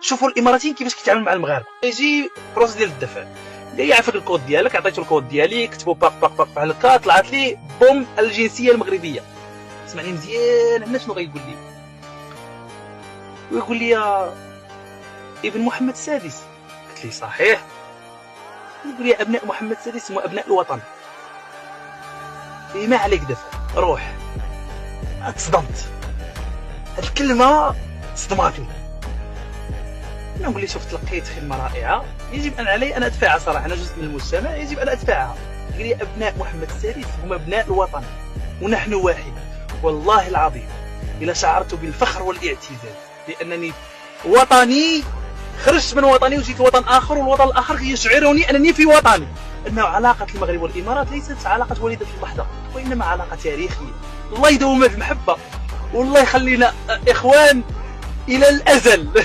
شوفوا الاماراتيين كيفاش كيتعامل مع المغاربه. يجي بروسيس ديال الدفع، اللي يعرفك الكود ديالك، عطيتو الكود ديالي، كتبوا باق باق باق بحال هكا، طلعت لي بوم الجنسيه المغربيه. سمعني مزيان هنا شنو غيقول لي، ويقول لي يا ابن محمد السادس. قلت لي صحيح. يقول لي ابناء محمد السادس هم ابناء الوطن، ما عليك دفع، روح. تصدمت، هاد الكلمه صدماتني. انا نقول لي شوف لقيت خدمه رائعه، يجب ان علي ان ادفعها صراحه، انا جزء من المجتمع يجب ان ادفعها. قال لي ابناء محمد السادس هم ابناء الوطن ونحن واحد. والله العظيم الى شعرت بالفخر والاعتزاز لانني وطني، خرجت من وطني وجيت وطن اخر، والوطن الاخر يشعرني انني في وطني. انه علاقه المغرب والامارات ليست علاقه وليده اللحظه، وانما علاقه تاريخيه. الله يدوم المحبه والله يخلينا اخوان الى الازل.